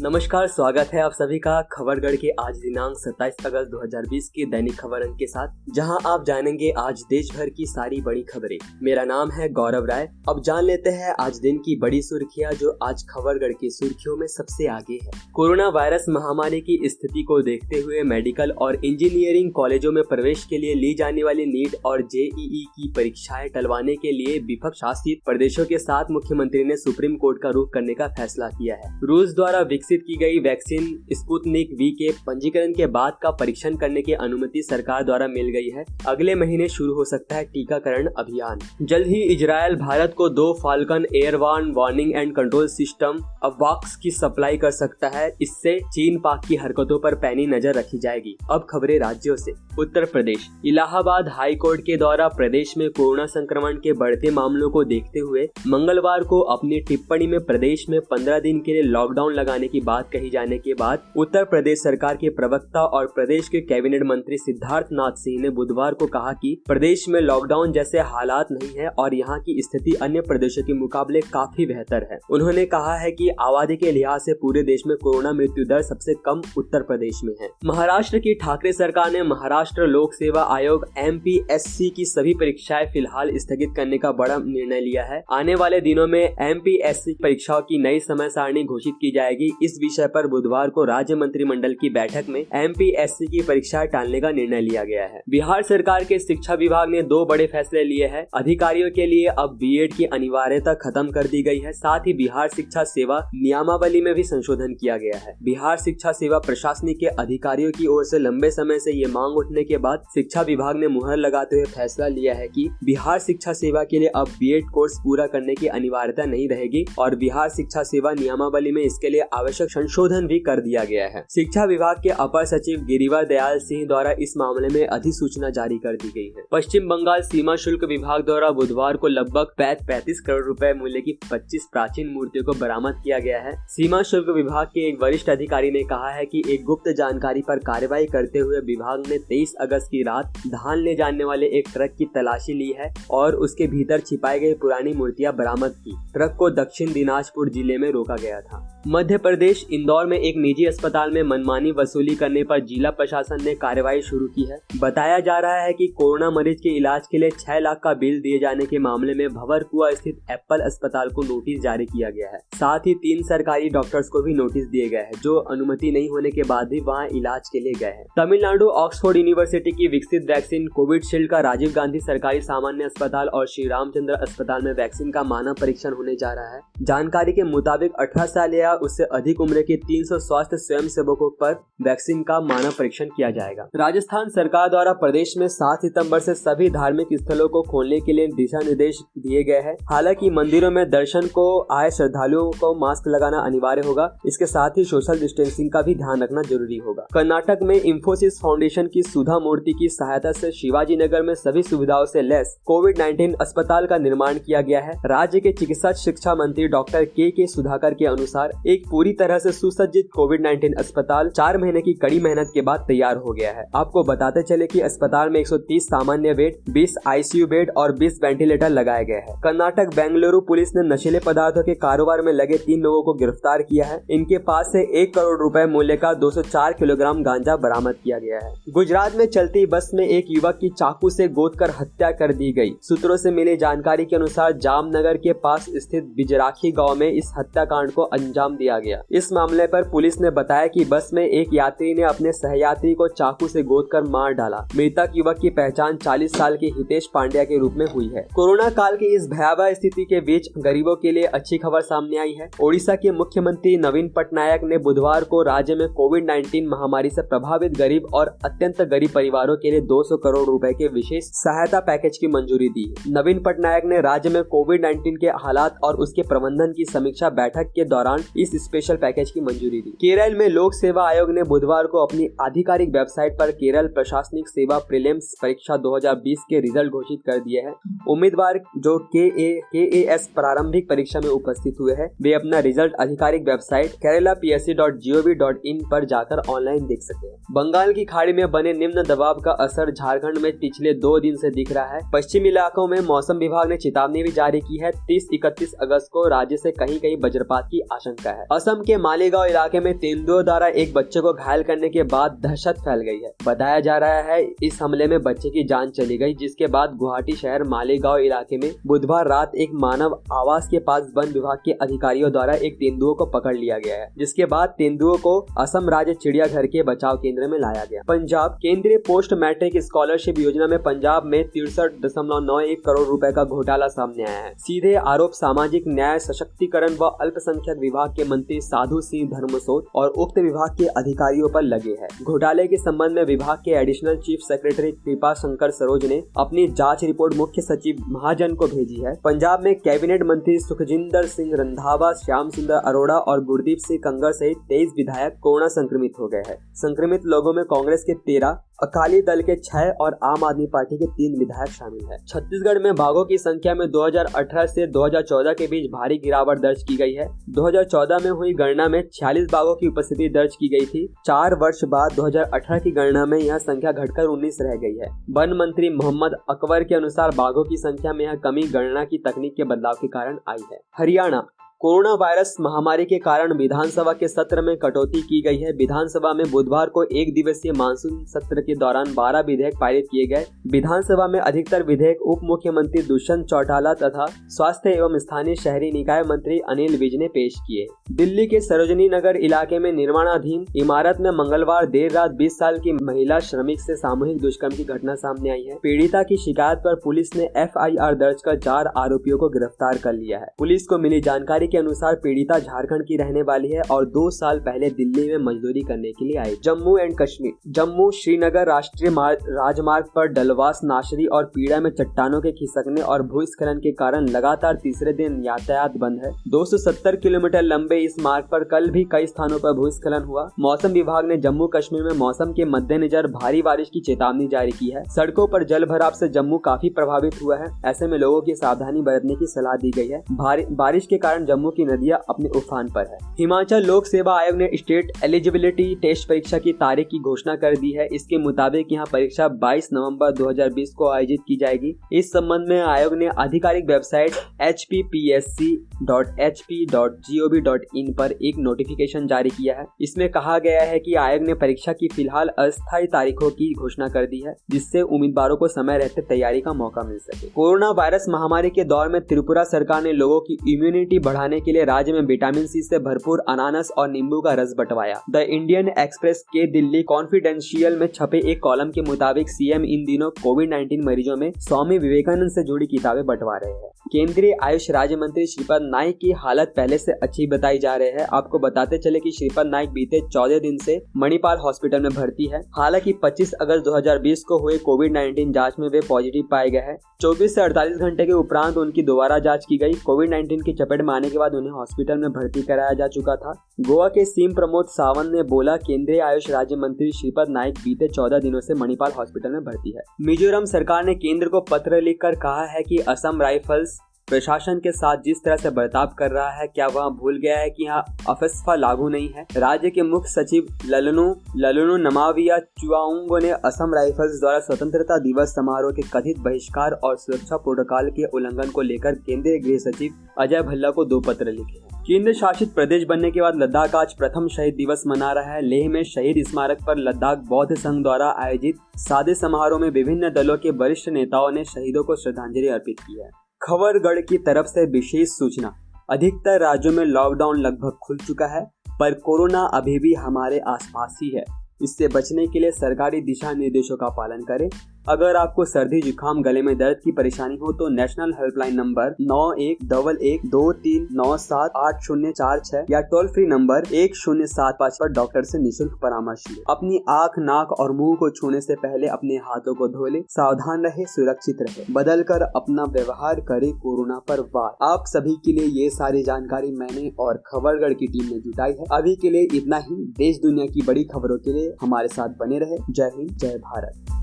नमस्कार, स्वागत है आप सभी का खबरगढ़ के आज दिनांक 27 अगस्त 2020 के दैनिक खबर अंक के साथ, जहां आप जानेंगे आज देश भर की सारी बड़ी खबरें। मेरा नाम है गौरव राय। अब जान लेते हैं आज दिन की बड़ी सुर्खियां जो आज खबरगढ़ की सुर्खियों में सबसे आगे है। कोरोना वायरस महामारी की स्थिति को देखते हुए मेडिकल और इंजीनियरिंग कॉलेजों में प्रवेश के लिए ली जाने वाली नीट और जेईई की परीक्षाएं टलवाने के लिए विपक्ष शासित प्रदेशों के साथ मुख्यमंत्री ने सुप्रीम कोर्ट का रुख करने का फैसला किया है। रूस द्वारा विकसित की गई वैक्सीन स्पुतनिक वी के पंजीकरण के बाद का परीक्षण करने की अनुमति सरकार द्वारा मिल गई है। अगले महीने शुरू हो सकता है टीकाकरण अभियान। जल्द ही इजरायल भारत को 2 Falcon airborne warning and control system अवाक्स की सप्लाई कर सकता है। इससे चीन पाक की हरकतों पर पैनी नजर रखी जाएगी। अब खबरें राज्यों से। उत्तर प्रदेश। इलाहाबाद हाई कोर्ट के द्वारा प्रदेश में कोरोना संक्रमण के बढ़ते मामलों को देखते हुए मंगलवार को अपनी टिप्पणी में प्रदेश में 15 दिन के लिए लॉकडाउन लगाने की बात कही जाने के बाद उत्तर प्रदेश सरकार के प्रवक्ता और प्रदेश के कैबिनेट मंत्री सिद्धार्थ नाथ सिंह ने बुधवार को कहा कि प्रदेश में लॉकडाउन जैसे हालात नहीं है और यहाँ की स्थिति अन्य प्रदेशों के मुकाबले काफी बेहतर है। उन्होंने कहा है कि आबादी के लिहाज से पूरे देश में कोरोना मृत्यु दर सबसे कम उत्तर प्रदेश में है। महाराष्ट्र की ठाकरे सरकार ने महाराष्ट्र लोक सेवा आयोग MPSC की सभी परीक्षाएं फिलहाल स्थगित करने का बड़ा निर्णय लिया है। आने वाले दिनों में MPSC परीक्षाओं की नई समय सारणी घोषित की जाएगी। इस विषय पर बुधवार को राज्य मंत्रिमंडल की बैठक में MPSC की परीक्षाएं टालने का निर्णय लिया गया है। बिहार सरकार के शिक्षा विभाग ने 2 बड़े फैसले लिए हैं। अधिकारियों के लिए अब B.Ed की अनिवार्यता खत्म कर दी गई है। साथ ही बिहार शिक्षा सेवा नियमावली में भी संशोधन किया गया है। बिहार शिक्षा सेवा प्रशासनिक के अधिकारियों की ओर से लंबे समय से ये मांग उठने के बाद शिक्षा विभाग ने मुहर लगाते हुए फैसला लिया है कि बिहार शिक्षा सेवा के लिए अब B.Ed कोर्स पूरा करने की अनिवार्यता नहीं रहेगी और बिहार शिक्षा सेवा नियमावली में इसके लिए आवश्यक संशोधन भी कर दिया गया है। शिक्षा विभाग के अपर सचिव गिरिवर दयाल सिंह द्वारा इस मामले में अधिसूचना जारी कर दी गई है। पश्चिम बंगाल सीमा शुल्क विभाग द्वारा बुधवार को लगभग 35 करोड़ रुपए मूल्य की 25 प्राचीन मूर्तियों को बरामद किया गया है। सीमा शुल्क विभाग के एक वरिष्ठ अधिकारी ने कहा है कि एक गुप्त जानकारी पर कार्रवाई करते हुए विभाग ने 23 अगस्त की रात धान ले जाने वाले एक ट्रक की तलाशी ली है और उसके भीतर छिपाई गई पुरानी मूर्तियां बरामद की। ट्रक को दक्षिण दिनाजपुर जिले में रोका गया था। मध्य प्रदेश इंदौर में एक निजी अस्पताल में मनमानी वसूली करने पर जिला प्रशासन ने कार्रवाई शुरू की है। बताया जा रहा है कि कोरोना मरीज के इलाज के लिए 6 लाख का बिल दिए जाने के मामले में भंवरकुआ स्थित एप्पल अस्पताल को नोटिस जारी किया गया है। साथ ही 3 सरकारी डॉक्टर्स को भी नोटिस दिए गए हैं जो अनुमति नहीं होने के बाद भी वहां इलाज के लिए गए हैं। तमिलनाडु ऑक्सफोर्ड यूनिवर्सिटी की विकसित वैक्सीन कोविशील्ड का राजीव गांधी सरकारी सामान्य अस्पताल और श्री रामचंद्र अस्पताल में वैक्सीन का मानव परीक्षण होने जा रहा है। जानकारी के मुताबिक 18 साल या उससे अधिक उम्र के 300 स्वास्थ्य स्वयंसेवकों पर वैक्सीन का मानव परीक्षण किया जाएगा। राजस्थान सरकार द्वारा प्रदेश में 7 सितंबर से सभी धार्मिक स्थलों को खोलने के लिए दिशा निर्देश दिए गए हैं। हालांकि मंदिरों में दर्शन को आए श्रद्धालुओं को मास्क लगाना अनिवार्य होगा। इसके साथ ही सोशल डिस्टेंसिंग का भी ध्यान रखना जरूरी होगा। कर्नाटक में इंफोसिस फाउंडेशन की सुधा मूर्ति की सहायता से शिवाजी नगर में सभी सुविधाओं से लैस कोविड-19 अस्पताल का निर्माण किया गया है। राज्य के चिकित्सा शिक्षा मंत्री डॉक्टर के सुधाकर के अनुसार एक पूरी तरह से सुसज्जित कोविड-19 अस्पताल 4 महीने की कड़ी मेहनत के बाद तैयार हो गया है। आपको बताते चले कि अस्पताल में 130 सामान्य बेड, 20 ICU बेड और 20 वेंटिलेटर लगाए गए हैं। कर्नाटक बेंगलुरु पुलिस ने नशीले पदार्थों के कारोबार में लगे 3 लोगों को गिरफ्तार किया है। इनके पास से 1 करोड़ रुपए मूल्य का 204 किलोग्राम गांजा बरामद किया गया है। गुजरात में चलती बस में एक युवक की चाकू से गोदकर हत्या कर दी गई। सूत्रों से मिली जानकारी के अनुसार जामनगर के पास स्थित बिजराखी गाँव में इस हत्याकांड को अंजाम दिया गया। इस मामले पर पुलिस ने बताया कि बस में एक यात्री ने अपने सहयात्री को चाकू से गोदकर मार डाला। मृतक युवक की पहचान 40 साल के हितेश पांड्या के रूप में हुई है। कोरोना काल की इस भयावह स्थिति के बीच गरीबों के लिए अच्छी खबर सामने आई है। ओडिशा के मुख्यमंत्री नवीन पटनायक ने बुधवार को राज्य में कोविड-19 महामारी से प्रभावित गरीब और अत्यंत गरीब परिवारों के लिए 200 करोड़ रुपए के विशेष सहायता पैकेज की मंजूरी दी। नवीन पटनायक ने राज्य में कोविड-19 के हालात और उसके प्रबंधन की समीक्षा बैठक के दौरान इस स्पेशल पैकेज की मंजूरी दी। केरल में लोक सेवा आयोग ने बुधवार को अपनी आधिकारिक वेबसाइट पर केरल प्रशासनिक सेवा प्रीलिम्स परीक्षा 2020 के रिजल्ट घोषित कर दिए हैं। उम्मीदवार जो KAS प्रारंभिक परीक्षा में उपस्थित हुए हैं वे अपना रिजल्ट आधिकारिक वेबसाइट keralapsc.gov.in पर जाकर ऑनलाइन देख सकते हैं। बंगाल की खाड़ी में बने निम्न दबाव का असर झारखंड में पिछले 2 दिन से दिख रहा है। पश्चिमी इलाकों में मौसम विभाग ने चेतावनी भी जारी की है। 30-31 अगस्त को राज्य से कहीं कहीं वज्रपात की आशंका है। असम के मालेगांव इलाके में तेंदुओं द्वारा एक बच्चे को घायल करने के बाद दहशत फैल गई है। बताया जा रहा है इस हमले में बच्चे की जान चली गई, जिसके बाद गुवाहाटी शहर मालेगांव इलाके में बुधवार रात एक मानव आवास के पास वन विभाग के अधिकारियों द्वारा एक तेंदुओं को पकड़ लिया गया है, जिसके बाद तेंदुओं को असम राज्य चिड़ियाघर के बचाव केंद्र में लाया गया। पंजाब केंद्रीय पोस्ट मैट्रिक स्कॉलरशिप योजना में पंजाब में 63.91 करोड़ रुपए का घोटाला सामने आया है। सीधे आरोप सामाजिक न्याय, सशक्तिकरण व अल्पसंख्यक विभाग के मंत्री साधु सिंह धर्मसोत और उक्त विभाग के अधिकारियों पर लगे हैं। घोटाले के संबंध में विभाग के एडिशनल चीफ सेक्रेटरी कृपा शंकर सरोज ने अपनी जांच रिपोर्ट मुख्य सचिव महाजन को भेजी है। पंजाब में कैबिनेट मंत्री सुखजिंदर सिंह रंधावा, श्याम सुंदर अरोड़ा और गुरदीप सिंह कंगर सहित 23 विधायक कोरोना संक्रमित हो गए हैं। संक्रमित लोगों में कांग्रेस के 13, अकाली दल के 6 और आम आदमी पार्टी के 3 विधायक शामिल हैं। छत्तीसगढ़ में बाघों की संख्या में 2018 से 2014 के बीच भारी गिरावट दर्ज की गई है। 2014 में हुई गणना में 46 बाघों की उपस्थिति दर्ज की गई थी। 4 वर्ष बाद 2018 की गणना में यह संख्या घटकर 19 रह गई है। वन मंत्री मोहम्मद अकबर के अनुसार बाघों की संख्या में यह कमी गणना की तकनीक के बदलाव के कारण आई है। हरियाणा कोरोना वायरस महामारी के कारण विधानसभा के सत्र में कटौती की गई है। विधानसभा में बुधवार को एक दिवसीय मानसून सत्र के दौरान 12 विधेयक पारित किए गए। विधानसभा में अधिकतर विधेयक उप मुख्यमंत्री दुष्यंत चौटाला तथा स्वास्थ्य एवं स्थानीय शहरी निकाय मंत्री अनिल विज ने पेश किए। दिल्ली के सरोजनी नगर इलाके में निर्माणाधीन इमारत में मंगलवार देर रात 20 साल की महिला श्रमिक से सामूहिक दुष्कर्म की घटना सामने आई है। पीड़िता की शिकायत पर पुलिस ने FIR दर्ज कर 4 आरोपियों को गिरफ्तार कर लिया है। पुलिस को मिली जानकारी के अनुसार पीड़िता झारखंड की रहने वाली है और 2 साल पहले दिल्ली में मजदूरी करने के लिए आई। जम्मू एंड कश्मीर जम्मू श्रीनगर राष्ट्रीय राजमार्ग पर डलवास, नाशरी और पीड़ा में चट्टानों के खिसकने और भूस्खलन के कारण लगातार तीसरे दिन यातायात बंद है। 270 किलोमीटर लंबे इस मार्ग पर कल भी कई स्थानों पर भूस्खलन हुआ। मौसम विभाग ने जम्मू कश्मीर में मौसम के मद्देनजर भारी बारिश की चेतावनी जारी की है। सड़कों पर जल भराव से जम्मू काफी प्रभावित हुआ है। ऐसे में लोगों की सावधानी बरतने की सलाह दी गई है। बारिश के कारण जम्मू की नदियां अपने उफान पर है। हिमाचल लोक सेवा आयोग ने स्टेट एलिजिबिलिटी टेस्ट परीक्षा की तारीख की घोषणा कर दी है। इसके मुताबिक यहां परीक्षा 22 नवंबर 2020 को आयोजित की जाएगी। इस संबंध में आयोग ने आधिकारिक वेबसाइट hppsc.hp.gov.in पर एक नोटिफिकेशन जारी किया है। इसमें कहा गया है कि आयोग ने परीक्षा की फिलहाल अस्थायी तारीखों की घोषणा कर दी है, जिससे उम्मीदवारों को समय रहते तैयारी का मौका मिल सके। कोरोना वायरस महामारी के दौर में त्रिपुरा सरकार ने लोगों की इम्यूनिटी बढ़ाने के लिए राज्य में विटामिन सी से भरपूर अनानास और नींबू का रस बंटवाया। द इंडियन एक्सप्रेस के दिल्ली कॉन्फिडेंशियल में छपे एक कॉलम के मुताबिक सीएम इन दिनों कोविड-19 मरीजों में स्वामी विवेकानंद से जुड़ी किताबें बंटवा रहे हैं। केंद्रीय आयुष राज्य मंत्री श्रीपद नाइक की हालत पहले से अच्छी बताई जा रही है। आपको बताते चले कि श्रीपद नाइक बीते 14 दिन से मणिपाल हॉस्पिटल में भर्ती है। हालांकि 25 अगस्त 2020 को हुए कोविड-19 जांच में वे पॉजिटिव पाए गए हैं। 24 से 48 घंटे के उपरांत उनकी दोबारा जांच की गई। कोविड-19 की चपेट में आने के बाद उन्हें हॉस्पिटल में भर्ती कराया जा चुका था। गोवा के सीएम प्रमोद सावंत ने बोला, केंद्रीय आयुष राज्य मंत्री श्रीपद नाइक बीते 14 दिनों से मणिपाल हॉस्पिटल में भर्ती है। मिजोरम सरकार ने केंद्र को पत्र लिखकर कहा है कि असम राइफल्स प्रशासन के साथ जिस तरह से बर्ताव कर रहा है, क्या वह भूल गया है कि यहाँ अफस्पा लागू नहीं है। राज्य के मुख्य सचिव ललनु नमाविया चुआउंगो ने असम राइफल्स द्वारा स्वतंत्रता दिवस समारोह के कथित बहिष्कार और सुरक्षा प्रोटोकॉल के उल्लंघन को लेकर केंद्रीय गृह सचिव अजय भल्ला को 2 पत्र लिखे हैं। केंद्र शासित प्रदेश बनने के बाद लद्दाख आज प्रथम शहीद दिवस मना रहा है। लेह में शहीद स्मारक पर लद्दाख बौद्ध संघ द्वारा आयोजित सादे समारोह में विभिन्न दलों के वरिष्ठ नेताओं ने शहीदों को श्रद्धांजलि अर्पित की है। खबरगढ़ की तरफ से विशेष सूचना। अधिकतर राज्यों में लॉकडाउन लगभग खुल चुका है, पर कोरोना अभी भी हमारे आसपास ही है। इससे बचने के लिए सरकारी दिशा निर्देशों का पालन करें। अगर आपको सर्दी, जुकाम, गले में दर्द की परेशानी हो तो नेशनल हेल्पलाइन नंबर 911123978046 या टोल फ्री नंबर 1075 पर डॉक्टर से निःशुल्क परामर्श लें। अपनी आँख, नाक और मुंह को छूने से पहले अपने हाथों को धो लें। सावधान रहे, सुरक्षित रहे, बदल कर अपना व्यवहार करे कोरोना पर वार। आप सभी के लिए ये सारी जानकारी मैंने और खबरगढ़ की टीम ने जुटाई है। अभी के लिए इतना ही। देश दुनिया की बड़ी खबरों के लिए हमारे साथ बने रहे। जय हिंद, जय भारत।